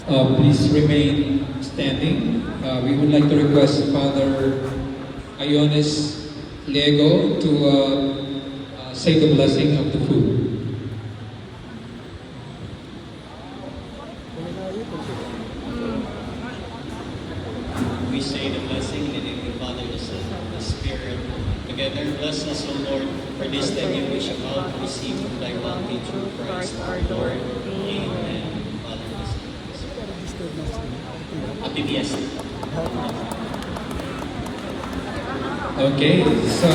Please remain standing. We would like to request Father Ionis Lego to say the blessing of the food. We say the blessing in the name of the Father, the Son, and the Spirit. Together, bless us, O Lord, for this day you wish about to receive from thy bounty through Christ our Lord. Amen. Father, the Son, and the Spirit. Happy Fiesta. Okay, so